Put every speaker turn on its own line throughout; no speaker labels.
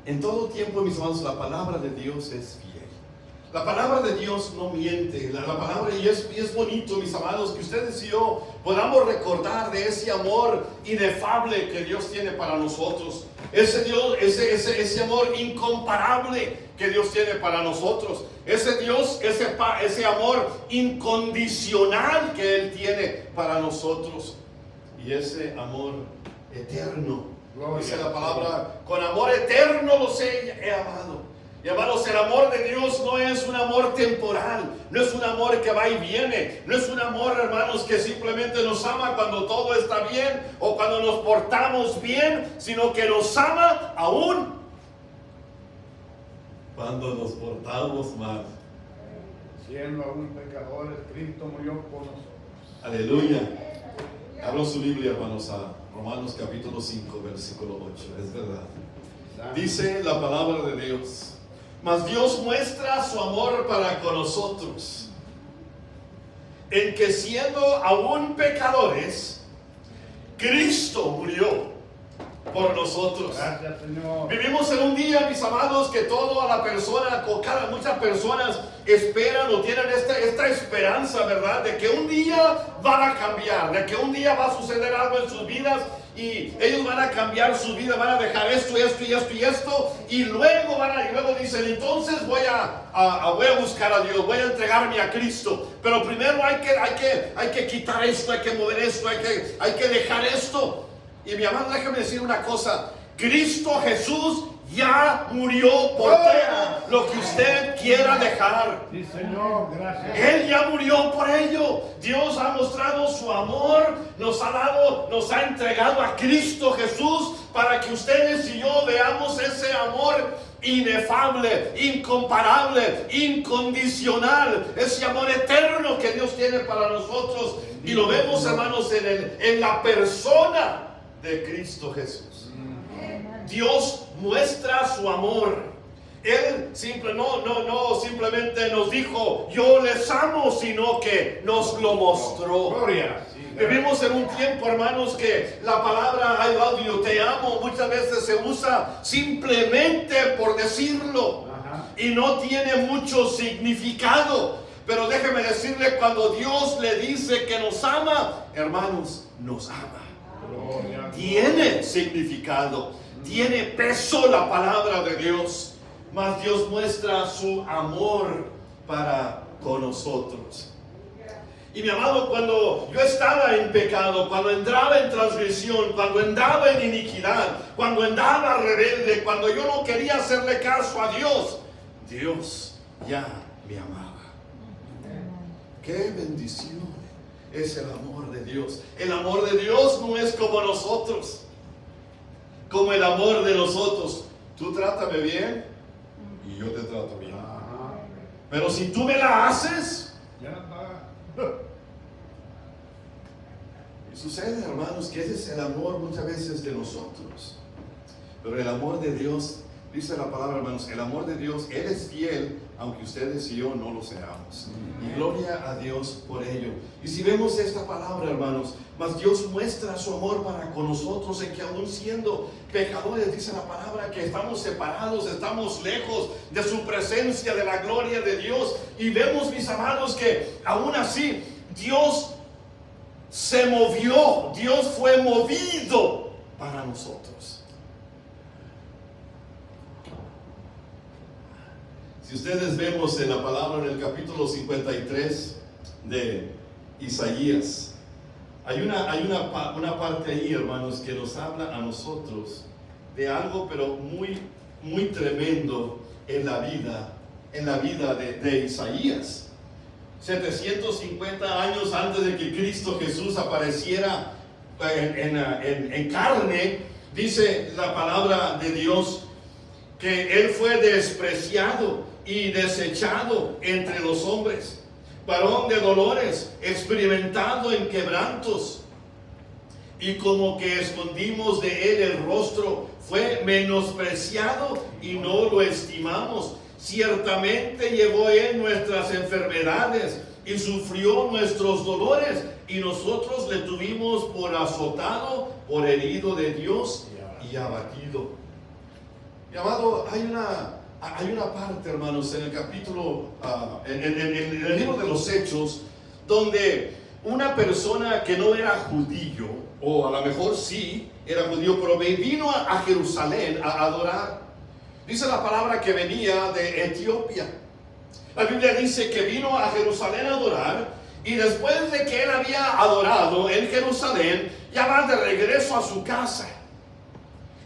En todo tiempo, mis hermanos, la palabra de Dios es fiel. La palabra de Dios no miente. La palabra, y es bonito, mis amados, que ustedes y yo podamos recordar de ese amor inefable que Dios tiene para nosotros. Ese amor incomparable que Dios tiene para nosotros. Ese Dios, ese amor incondicional que Él tiene para nosotros. Y ese amor eterno. Dice la palabra, con amor eterno los he amado. Y hermanos, el amor de Dios no es un amor temporal, no es un amor que va y viene, no es un amor, hermanos, que simplemente nos ama cuando todo está bien o cuando nos portamos bien, sino que nos ama aún cuando nos portamos mal.
Siendo aún pecadores, Cristo murió por nosotros.
Aleluya. Abran su Biblia, hermanos, a Romanos capítulo 5, versículo 8. Es verdad. Dice la palabra de Dios: mas Dios muestra su amor para con nosotros, en que siendo aún pecadores, Cristo murió por nosotros.
Gracias, Señor.
Vivimos en un día, mis amados, que toda la persona, muchas personas esperan o tienen esta esperanza, ¿verdad? De que un día van a cambiar, de que un día va a suceder algo en sus vidas y ellos van a cambiar su vida, van a dejar esto y luego dicen, entonces voy a buscar a Dios, voy a entregarme a Cristo, pero primero hay que quitar esto, hay que mover esto, hay que dejar esto. Y mi amado, déjame decir una cosa: Cristo Jesús ya murió por todo lo que usted quiera dejar.
Sí, Señor, gracias.
Él ya murió por ello. Dios ha mostrado su amor, nos ha entregado a Cristo Jesús para que ustedes y yo veamos ese amor inefable, incomparable, incondicional, ese amor eterno que Dios tiene para nosotros. Y lo vemos, hermanos, en la persona de Cristo Jesús. Dios muestra su amor. Él no simplemente nos dijo yo les amo, sino que nos lo mostró.
Gloria. Sí,
vivimos en un tiempo, hermanos, que la palabra I love you, te amo, muchas veces se usa simplemente por decirlo.
Ajá.
Y no tiene mucho significado. Pero déjeme decirle, cuando Dios le dice que nos ama, hermanos, nos ama.
Gloria.
Tiene significado, tiene peso la palabra de Dios. Mas Dios muestra su amor para con nosotros. Y mi amado, cuando yo estaba en pecado, cuando entraba en transgresión, cuando andaba en iniquidad, cuando andaba rebelde, cuando yo no quería hacerle caso a Dios, Dios ya me amaba. ¡Qué bendición es el amor de Dios! El amor de Dios no es como nosotros, como el amor de nosotros. Tú trátame bien y yo te trato bien.
Ajá.
Pero si tú me la haces,
Ya está.
y sucede, hermanos, que ese es el amor muchas veces de nosotros. Pero el amor de Dios, dice la palabra, hermanos, el amor de Dios, Él es fiel, aunque ustedes y yo no lo seamos. Y gloria a Dios por ello. Y si vemos esta palabra, hermanos, mas Dios muestra su amor para con nosotros, en que aún siendo pecadores, dice la palabra, que estamos separados, estamos lejos de su presencia, de la gloria de Dios. Y vemos, mis amados, que aún así Dios se movió, Dios fue movido para nosotros. Si ustedes vemos en la palabra, en el capítulo 53 de Isaías, hay una parte ahí, hermanos, que nos habla a nosotros de algo, pero muy, muy tremendo en la vida de Isaías. 750 años antes de que Cristo Jesús apareciera en carne, dice la palabra de Dios que Él fue despreciado y desechado entre los hombres, varón de dolores, experimentado en quebrantos, y como que escondimos de Él el rostro, fue menospreciado y no lo estimamos. Ciertamente llevó Él nuestras enfermedades y sufrió nuestros dolores, y nosotros le tuvimos por azotado, por herido de Dios y abatido. Mi amado, hay una parte, hermanos, en el capítulo, en el libro de los Hechos, donde una persona que no era judío, o a lo mejor sí era judío, pero vino a Jerusalén a adorar. Dice la palabra que venía de Etiopía. La Biblia dice que vino a Jerusalén a adorar, y después de que él había adorado en Jerusalén, ya va de regreso a su casa.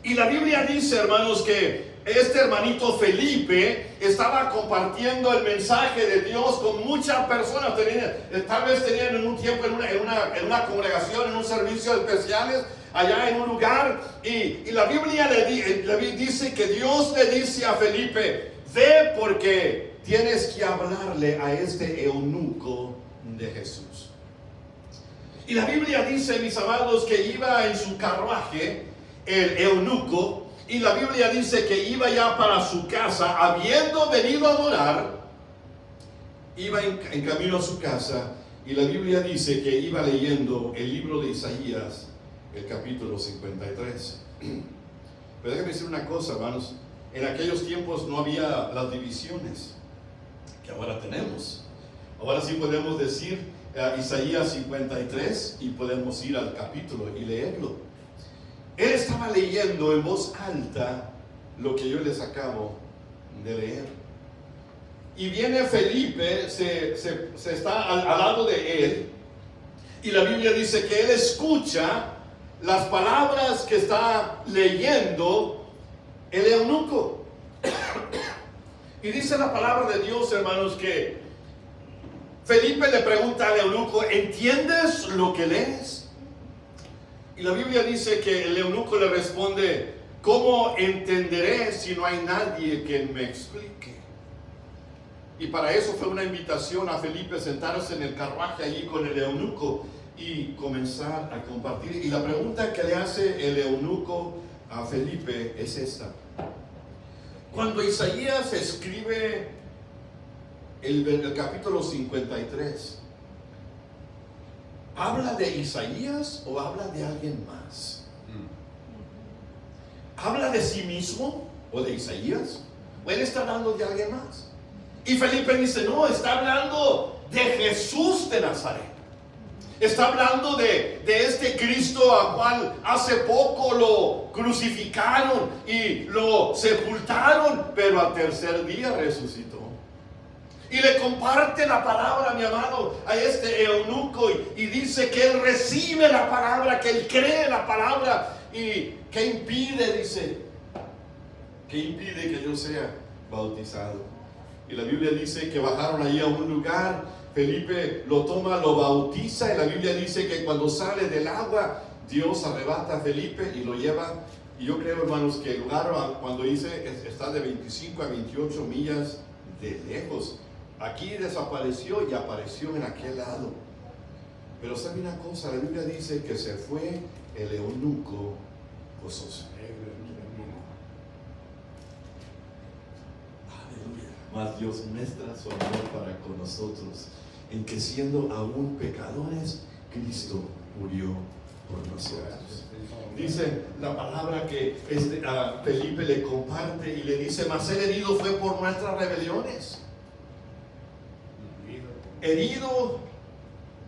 Y la Biblia dice, hermanos, que este hermanito Felipe estaba compartiendo el mensaje de Dios con muchas personas. Tal vez tenían en un tiempo en una congregación, en un servicio especiales, allá en un lugar. Y la Biblia le dice que Dios le dice a Felipe: ve, porque tienes que hablarle a este eunuco de Jesús. Y la Biblia dice, mis amados, que iba en su carruaje el eunuco, y la Biblia dice que iba ya para su casa, habiendo venido a adorar, iba en camino a su casa, y la Biblia dice que iba leyendo el libro de Isaías, el capítulo 53. Pero déjame decir una cosa, hermanos, en aquellos tiempos no había las divisiones que ahora tenemos. Ahora sí podemos decir Isaías 53 y podemos ir al capítulo y leerlo. Él estaba leyendo en voz alta lo que yo les acabo de leer. Y viene Felipe, se está al lado de él, y la Biblia dice que él escucha las palabras que está leyendo el eunuco. Y dice la palabra de Dios, hermanos, que Felipe le pregunta al eunuco: ¿entiendes lo que lees? Y la Biblia dice que el eunuco le responde: ¿cómo entenderé si no hay nadie que me explique? Y para eso fue una invitación a Felipe sentarse en el carruaje allí con el eunuco y comenzar a compartir. Y la pregunta que le hace el eunuco a Felipe es esta: cuando Isaías escribe el capítulo 53, ¿habla de Isaías o habla de alguien más? ¿Habla de sí mismo o de Isaías? ¿O él está hablando de alguien más? Y Felipe dice: no, está hablando de Jesús de Nazaret. Está hablando de este Cristo al cual hace poco lo crucificaron y lo sepultaron, pero al tercer día resucitó. Y le comparte la palabra, mi amado, a este eunuco, y dice que él recibe la palabra, que él cree la palabra. ¿Y qué impide? Dice, ¿qué impide que yo sea bautizado? Y la Biblia dice que bajaron allí a un lugar. Felipe lo toma, lo bautiza, y la Biblia dice que cuando sale del agua, Dios arrebata a Felipe y lo lleva. Y yo creo, hermanos, que el lugar, cuando dice, está de 25 a 28 millas de lejos. Aquí desapareció y apareció en aquel lado. Pero sabe una cosa, la Biblia dice que se fue el eunuco gozoso. Aleluya. Mas Dios muestra su amor para con nosotros, en que siendo aún pecadores, Cristo murió por nosotros. Dice la palabra que Felipe le comparte y le dice: mas el herido fue por nuestras rebeliones, herido,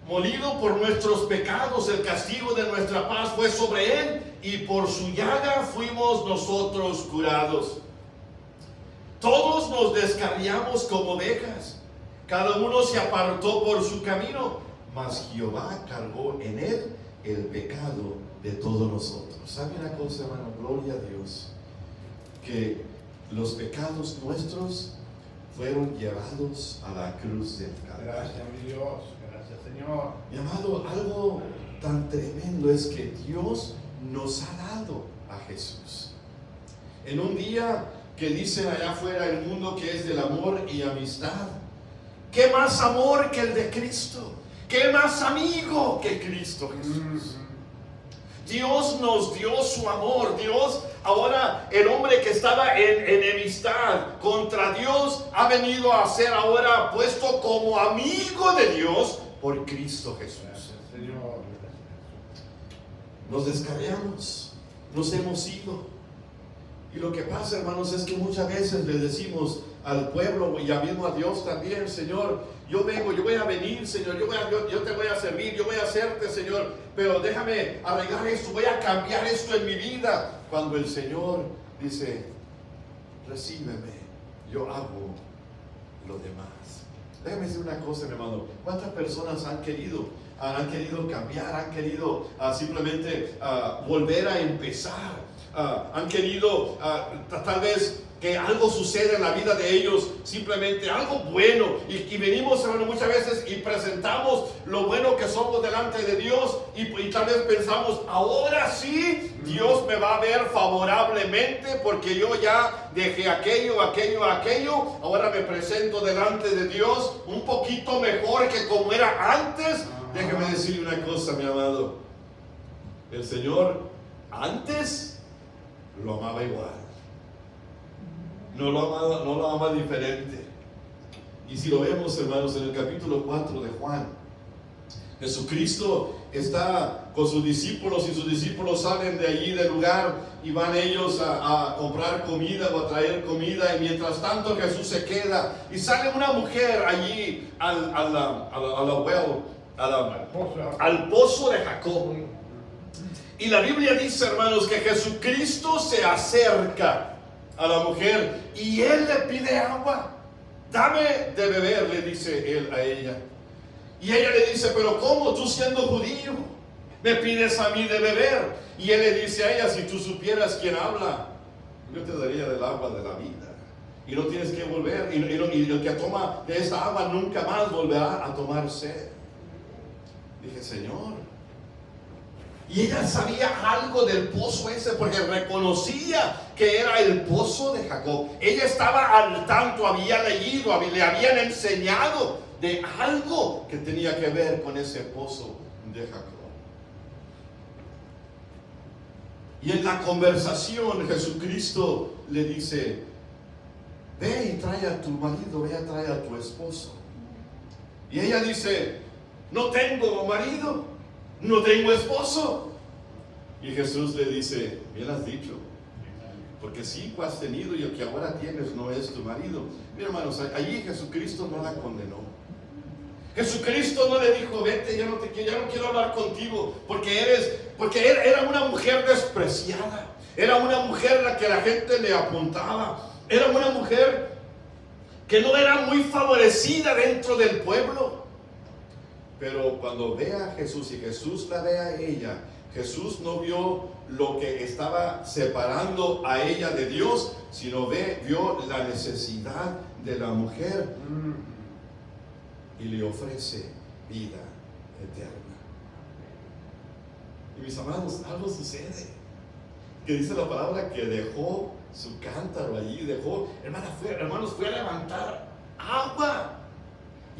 molido por nuestros pecados, el castigo de nuestra paz fue sobre él, y por su llaga fuimos nosotros curados. Todos nos descarriamos como ovejas, cada uno se apartó por su camino, mas Jehová cargó en él el pecado de todos nosotros. ¿Sabe una cosa, hermano? Gloria a Dios, que los pecados nuestros fueron llevados a la cruz del Calvario.
Gracias, mi Dios. Gracias, Señor.
Mi amado, algo tan tremendo es que Dios nos ha dado a Jesús. En un día que dicen allá afuera el mundo que es del amor y amistad, ¿qué más amor que el de Cristo? ¿Qué más amigo que Cristo Jesús? Dios nos dio su amor. Dios, ahora el hombre que estaba en enemistad contra Dios, ha venido a ser ahora puesto como amigo de Dios por Cristo Jesús.
Gracias, Señor.
Nos descarriamos, nos hemos ido. Y lo que pasa, hermanos, es que muchas veces le decimos al pueblo y ya mismo a Dios también: Señor, yo vengo, yo voy a venir, Señor, yo te voy a servir, yo voy a hacerte, Señor, pero déjame arreglar esto, voy a cambiar esto en mi vida. Cuando el Señor dice: recíbeme, yo hago lo demás. Déjame decir una cosa, mi hermano. ¿Cuántas personas han querido cambiar, han querido simplemente volver a empezar? Han querido tal vez que algo suceda en la vida de ellos, simplemente algo bueno, y venimos, hermano, muchas veces y presentamos lo bueno que somos delante de Dios, y tal vez pensamos: ahora sí Dios me va a ver favorablemente porque yo ya dejé aquello, ahora me presento delante de Dios un poquito mejor que como era antes. Déjeme decirle una cosa, mi amado: el Señor antes lo amaba igual, no lo ama diferente. Y si lo vemos, hermanos, en el capítulo 4 de Juan, Jesucristo está con sus discípulos, y sus discípulos salen de allí del lugar y van ellos a comprar comida o a traer comida, y mientras tanto Jesús se queda, y sale una mujer allí al pozo de Jacob. Y la Biblia dice, hermanos, que Jesucristo se acerca a la mujer y Él le pide agua. Dame de beber, le dice Él a ella. Y ella le dice: pero ¿cómo, tú siendo judío, me pides a mí de beber? Y Él le dice a ella: si tú supieras quién habla, yo te daría del agua de la vida, y no tienes que volver, y el que toma de esta agua nunca más volverá a tomar sed. Dije: Señor. Y ella sabía algo del pozo ese, porque reconocía que era el pozo de Jacob. Ella estaba al tanto, había leído, le habían enseñado de algo que tenía que ver con ese pozo de Jacob. Y en la conversación Jesucristo le dice: ve y trae a tu marido, ve a traer a tu esposo. Y ella dice: no tengo marido, no tengo esposo. Y Jesús le dice: bien has dicho, porque 5 has tenido y el que ahora tienes no es tu marido. Mira, hermanos, allí Jesucristo no la condenó. Jesucristo no le dijo: vete, ya no quiero hablar contigo, porque era una mujer despreciada, era una mujer a la que la gente le apuntaba, era una mujer que no era muy favorecida dentro del pueblo. Pero cuando ve a Jesús y Jesús la ve a ella, Jesús no vio lo que estaba separando a ella de Dios, sino vio la necesidad de la mujer y le ofrece vida eterna. Y mis amados, algo sucede, que dice la palabra que dejó su cántaro allí, hermanos, fue a levantar agua,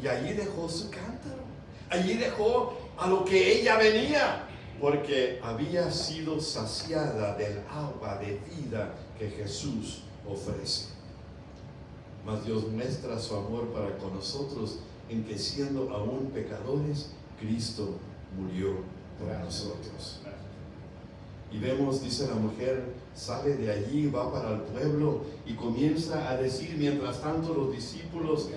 y allí dejó su cántaro. Allí dejó a lo que ella venía, porque había sido saciada del agua de vida que Jesús ofrece. Mas Dios muestra su amor para con nosotros en que, siendo aún pecadores, Cristo murió por nosotros. Y vemos, dice la mujer, sale de allí, va para el pueblo y comienza a decir, mientras tanto los discípulos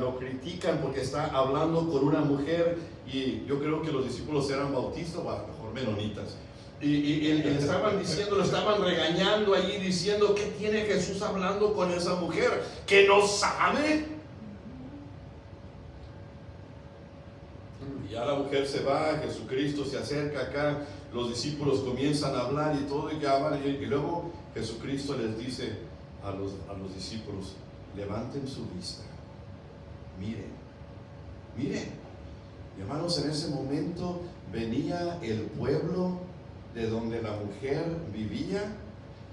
lo critican porque está hablando con una mujer, y yo creo que los discípulos eran bautistas, o a lo mejor menonitas, y le estaban diciendo, lo estaban regañando allí, diciendo: ¿qué tiene Jesús hablando con esa mujer? ¿Que no sabe? Y ya la mujer se va, Jesucristo se acerca acá, los discípulos comienzan a hablar y todo, y luego Jesucristo les dice a los discípulos: levanten su vista, miren. Y hermanos, en ese momento venía el pueblo de donde la mujer vivía,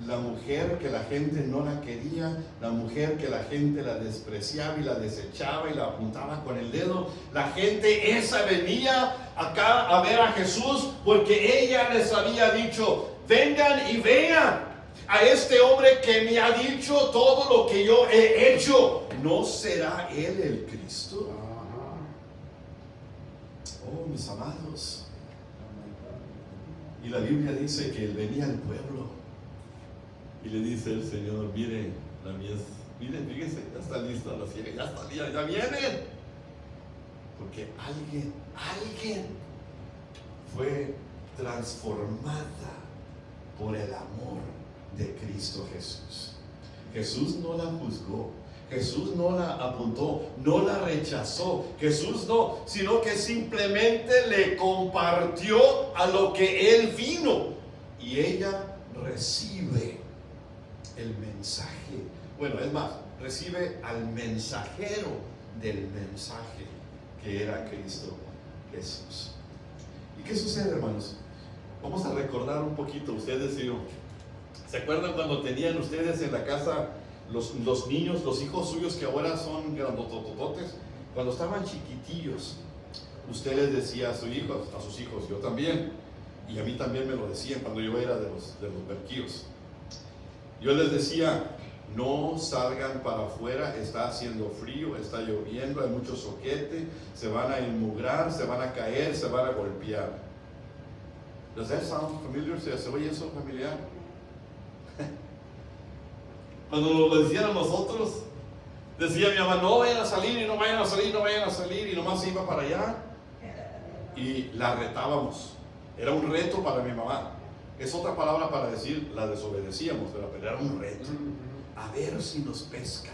la mujer que la gente no la quería, la mujer que la gente la despreciaba y la desechaba y la apuntaba con el dedo. La gente esa venía acá a ver a Jesús porque ella les había dicho: vengan y vean a este hombre que me ha dicho todo lo que yo he hecho. ¿No será él el Cristo? Oh, mis amados. Y la Biblia dice que él venía al pueblo Y le dice el Señor, miren, la mies, miren, fíjense, ya está lista la siega, ya está lista, ya vienen. Porque alguien fue transformada por el amor de Cristo Jesús. Jesús no la juzgó, Jesús no la apuntó, no la rechazó, Jesús no, sino que simplemente le compartió a lo que Él vino, y ella recibe el mensaje. Bueno, es más, recibe al mensajero del mensaje, que era Cristo Jesús. ¿Y qué sucede, hermanos? Vamos a recordar un poquito, ustedes y yo. ¿Se acuerdan cuando tenían ustedes en la casa los niños, los hijos suyos que ahora son grandotototes? Cuando estaban chiquitillos, usted les decía a sus hijos, yo también, y a mí también me lo decían cuando yo era de los berquíos. Yo les decía, no salgan para afuera, está haciendo frío, está lloviendo, hay mucho soquete, se van a enmugrar, se van a caer, se van a golpear. Does that sound familiar? ¿Se oye eso familiar? Cuando lo decían a nosotros, decía mi mamá, no vayan a salir, y no vayan a salir, no vayan a salir, y nomás se iba para allá. Y la retábamos. Era un reto para mi mamá. Es otra palabra para decir, la desobedecíamos, pero era un reto. A ver si nos pesca.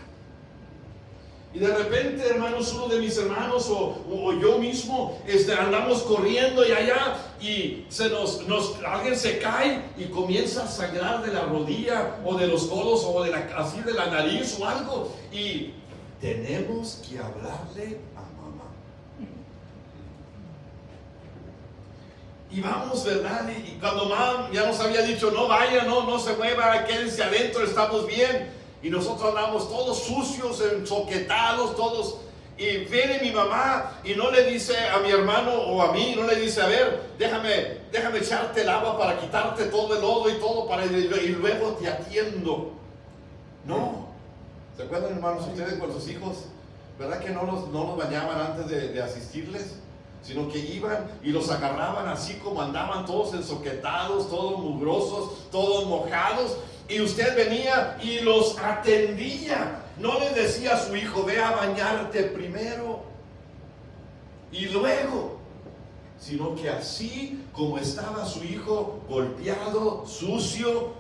Y de repente, hermanos, uno de mis hermanos o yo mismo andamos corriendo y allá, y alguien se cae y comienza a sangrar de la rodilla o de los codos o así de la nariz o algo, y tenemos que hablarle a mamá. Y vamos, ¿verdad? Y cuando mamá ya nos había dicho, no vaya, no se mueva, quédense adentro, estamos bien. Y nosotros andamos todos sucios, ensoquetados, todos. Y viene mi mamá y no le dice a mi hermano o a mí, no le dice, a ver, déjame echarte el agua para quitarte todo el lodo y todo, y luego te atiendo. No. ¿Se acuerdan, hermanos, ustedes con sus hijos? ¿Verdad que no los bañaban antes de asistirles? Sino que iban y los agarraban así como andaban, todos ensoquetados, todos mugrosos, todos mojados. Y usted venía y los atendía. No le decía a su hijo, ve a bañarte primero y luego, sino que así como estaba su hijo golpeado, sucio,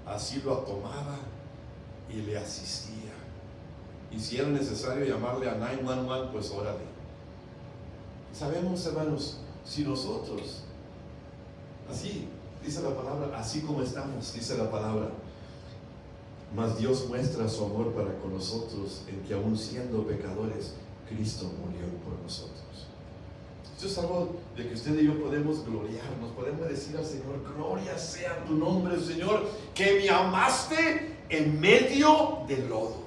así lo tomaba y le asistía. Y si era necesario llamarle a 911, pues órale. Sabemos, hermanos, si nosotros, así dice la palabra, así como estamos, dice la palabra, mas Dios muestra su amor para con nosotros en que aún siendo pecadores, Cristo murió por nosotros. Esto es algo de que usted y yo podemos gloriarnos, podemos decir al Señor, gloria sea tu nombre, Señor, que me amaste en medio del lodo.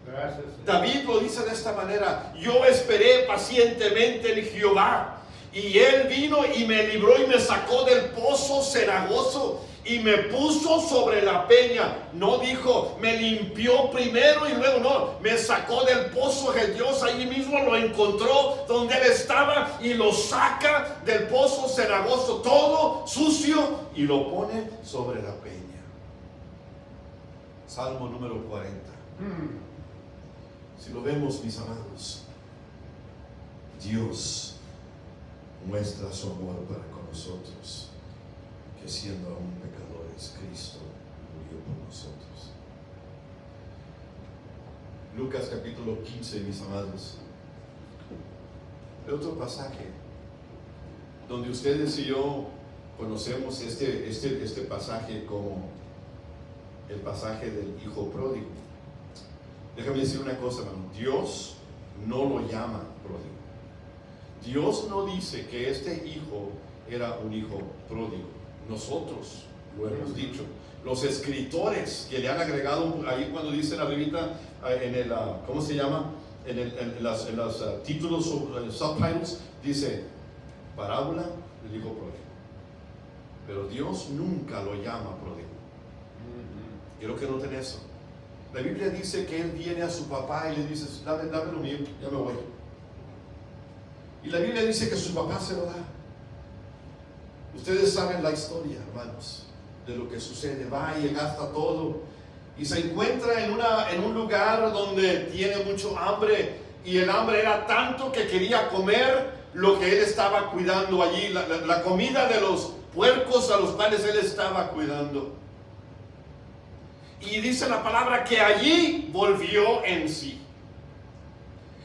Gracias, Señor.
David lo dice de esta manera, yo esperé pacientemente en Jehová, y Él vino y me libró y me sacó del pozo cenagoso y me puso sobre la peña. No dijo, me limpió primero y luego, no, me sacó del pozo. Que Dios allí mismo lo encontró donde Él estaba y lo saca del pozo cenagoso, todo sucio, y lo pone sobre la peña. Salmo número 40. Si lo vemos, mis amados, Dios muestra su amor para con nosotros, que siendo aún pecadores, Cristo murió por nosotros. Lucas capítulo 15, mis amados. Otro pasaje donde ustedes y yo conocemos este pasaje como el pasaje del hijo pródigo. Déjame decir una cosa, hermano. Dios no lo llama pródigo. Dios no dice que este hijo era un hijo pródigo. Nosotros lo hemos dicho. Los escritores que le han agregado ahí cuando dicen arribita en el, ¿cómo se llama? En los títulos, subtitles, dice parábola del hijo pródigo. Pero Dios nunca lo llama pródigo. Quiero que noten eso. La Biblia dice que él viene a su papá y le dice, dame lo mío, ya me voy. Y la Biblia dice que su papá se lo da. Ustedes saben la historia, hermanos. de lo que sucede. Va y gasta todo. Y se encuentra en un lugar donde tiene mucho hambre. Y el hambre era tanto que quería comer lo que él estaba cuidando allí. La comida de los puercos a los cuales él estaba cuidando. Y dice la palabra que allí volvió en sí.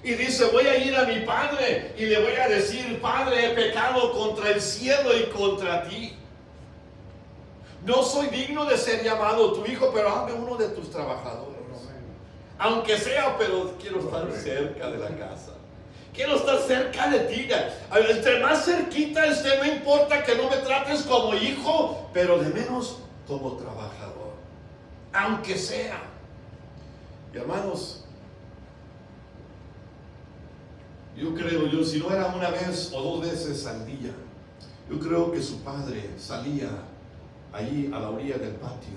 Y dice, voy a ir a mi padre y le voy a decir, Padre, he pecado contra el cielo y contra ti. No soy digno de ser llamado tu hijo, pero hazme uno de tus trabajadores. Aunque sea, pero quiero estar cerca de la casa. Quiero estar cerca de ti. Entre más cerquita esté, no importa que no me trates como hijo, pero de menos como trabajador. Aunque sea. Y hermanos, yo creo, si no era una vez o dos veces al día, yo creo que su padre salía allí a la orilla del patio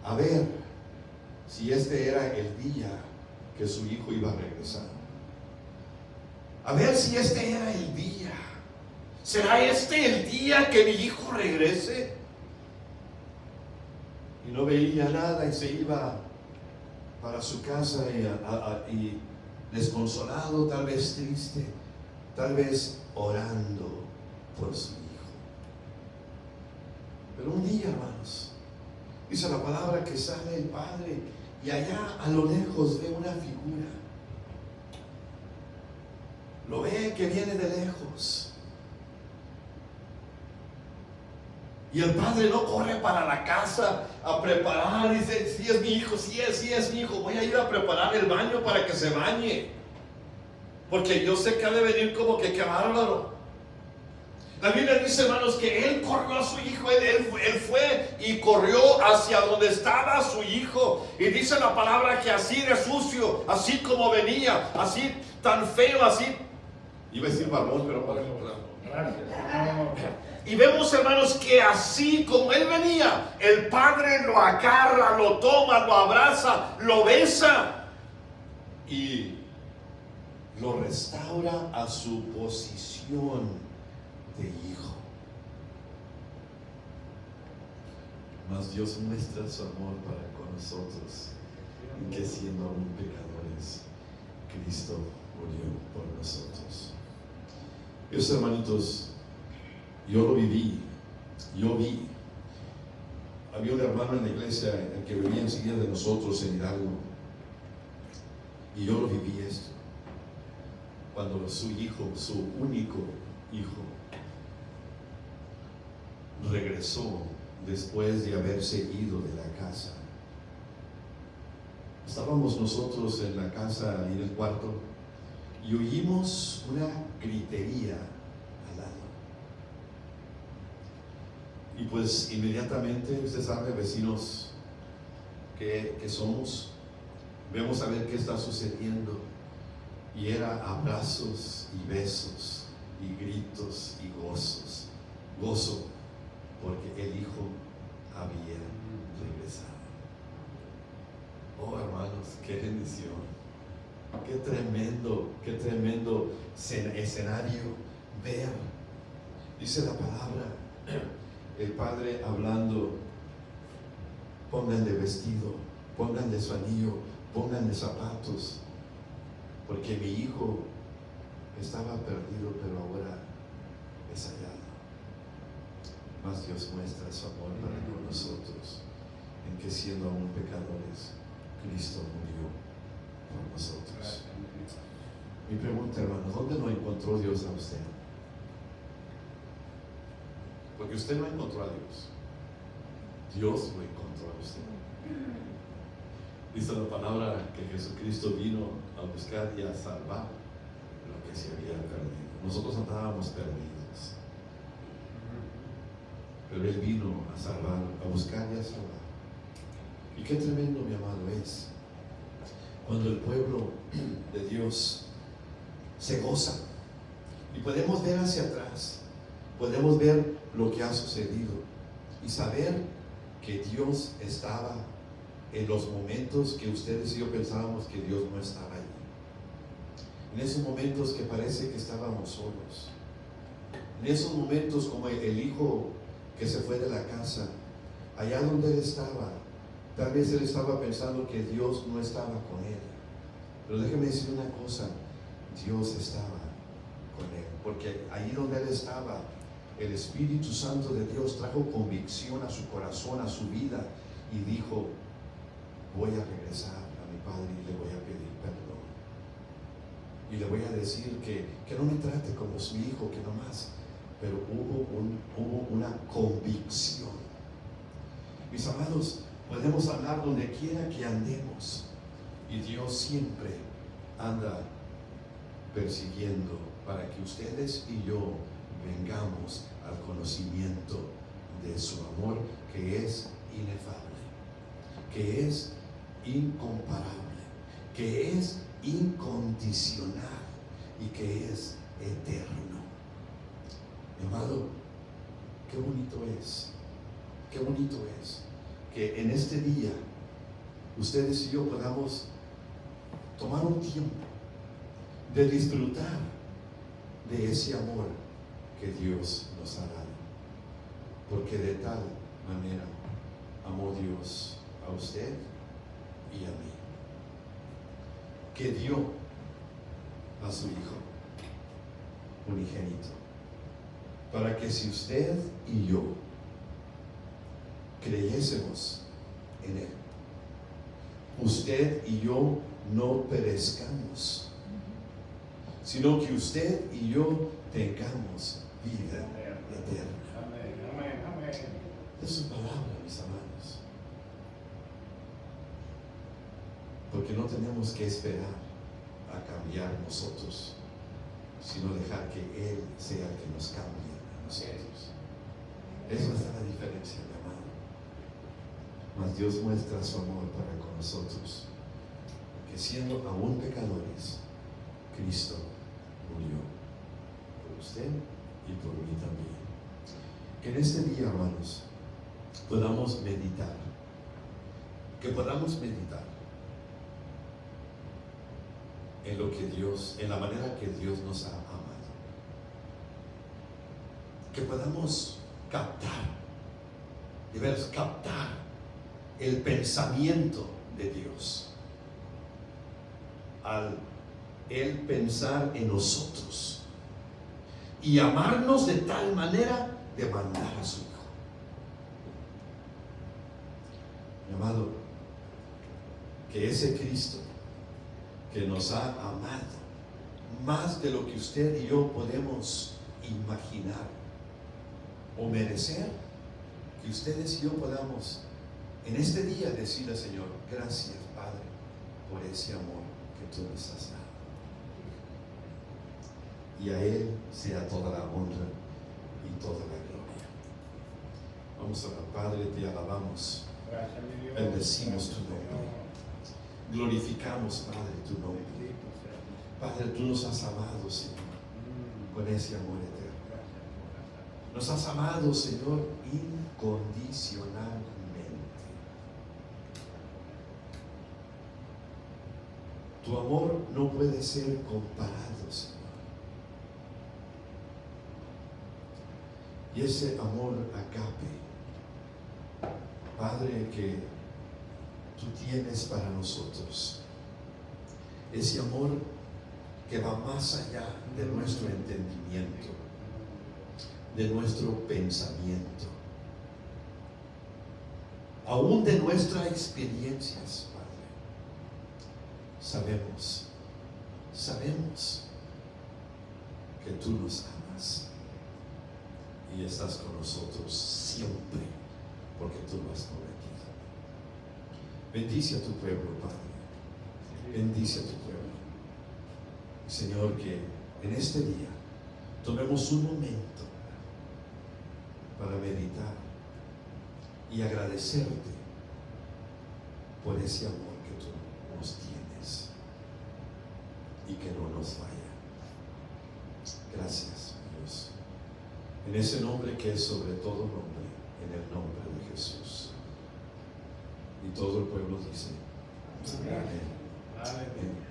a ver si este era el día que su hijo iba a regresar. A ver si este era el día. ¿Será este el día que mi hijo regrese? Y no veía nada y se iba para su casa y desconsolado, tal vez triste, tal vez orando por su hijo. Pero un día, hermanos, dice la palabra que sale el padre y allá a lo lejos ve una figura. Lo ve que viene de lejos. Y el padre no corre para la casa a preparar, dice, sí es mi hijo, sí es mi hijo, voy a ir a preparar el baño para que se bañe. Porque yo sé que ha de venir como que qué bárbaro. La Biblia dice, hermanos, que él corrió a su hijo, él fue y corrió hacia donde estaba su hijo. Y dice la palabra que así de sucio, así como venía, así tan feo, así. Iba a decir barbón, pero para
Gracias.
y vemos, hermanos, que así como él venía, el padre lo agarra, lo toma, lo abraza, lo besa y lo restaura a su posición de hijo. Mas Dios muestra su amor para con nosotros, y que siendo aún pecadores, Cristo murió por nosotros. Dios, hermanitos, yo lo viví, yo vi. Había un hermano en la iglesia el que vivía enseguida de nosotros en Hidalgo, y yo lo viví esto. Cuando su hijo, su único hijo, regresó después de haberse ido de la casa. Estábamos nosotros en la casa, ahí en el cuarto, y oímos una gritería al lado. Y pues inmediatamente, usted sabe, vecinos que somos, vemos a ver qué está sucediendo. Y era abrazos y besos y gritos y gozo, porque el hijo había regresado. Oh, hermanos, qué bendición, qué tremendo escenario ver. Dice la palabra, el padre hablando, pónganle vestido, pónganle su anillo, pónganle zapatos, porque mi hijo estaba perdido, pero ahora es hallado. Mas Dios muestra su amor para con nosotros, en que siendo aún pecadores, Cristo murió por nosotros. Mi pregunta, hermano, ¿dónde lo encontró Dios a usted? Porque usted no encontró a Dios, Dios lo encontró a usted. Dice la palabra que Jesucristo vino a buscar y a salvar lo que se había perdido. Nosotros andábamos perdidos, pero Él vino a salvar, a buscar y a salvar. Y qué tremendo, mi amado, es cuando el pueblo de Dios se goza. Y podemos ver hacia atrás, podemos ver lo que ha sucedido y saber que Dios estaba en los momentos que ustedes y yo pensábamos que Dios no estaba allí. En esos momentos que parece que estábamos solos. En esos momentos como el hijo que se fue de la casa, allá donde él estaba, tal vez él estaba pensando que Dios no estaba con él. Pero déjeme decir una cosa, Dios estaba con él, porque ahí donde él estaba, el Espíritu Santo de Dios trajo convicción a su corazón, a su vida, y dijo: voy a regresar a mi padre y le voy a pedir perdón. Y le voy a decir que no me trate como su hijo, que no más. Pero hubo una convicción. Mis amados, podemos hablar donde quiera que andemos, y Dios siempre anda persiguiendo para que ustedes y yo vengamos al conocimiento de su amor, que es inefable, que es incomparable, que es incondicional y que es eterno. Mi amado, qué bonito es que en este día ustedes y yo podamos tomar un tiempo de disfrutar de ese amor que Dios nos ha dado, porque de tal manera amó Dios a usted y a mí, que dio a su Hijo unigénito, para que si usted y yo creyésemos en Él, usted y yo no perezcamos, sino que usted y yo tengamos vida eterna.
Amén.
Es su palabra, mis amados. Porque no tenemos que esperar a cambiar nosotros, sino dejar que Él sea el que nos cambie a nosotros. Eso es la diferencia, mi amado. Mas Dios muestra su amor para con nosotros, que siendo aún pecadores, Cristo murió por usted y por mí también. Que en este día, hermanos, podamos meditar, en lo que Dios, en la manera que Dios nos ha amado, que podamos captar el pensamiento de Dios al Él pensar en nosotros y amarnos de tal manera de mandar a su Hijo. Mi amado, que ese Cristo que nos ha amado más de lo que usted y yo podemos imaginar o merecer, que ustedes y yo podamos en este día decirle al Señor: gracias, Padre, por ese amor que tú nos has dado. Y a Él sea toda la honra y toda la gloria. Vamos a orar. Padre, te alabamos,
Gracias, mi Dios.
bendecimos tu nombre, glorificamos, Padre, tu nombre. Padre, tú nos has amado, Señor, con ese amor eterno. Nos has amado, Señor, incondicionalmente. Tu amor no puede ser comparado, Señor. Y ese amor agape, Padre, que tú tienes para nosotros, ese amor que va más allá de nuestro entendimiento, de nuestro pensamiento, aún de nuestras experiencias, Padre. Sabemos que tú nos amas y estás con nosotros siempre, porque tú lo has prometido. Bendice a tu pueblo, Padre. Bendice a tu pueblo. Señor, que en este día tomemos un momento para meditar y agradecerte por ese amor que tú nos tienes y que no nos falla. Gracias, Dios. En ese nombre que es sobre todo nombre, en el nombre de Jesús. Y todo el pueblo dice: amén.
Amén.
Amén.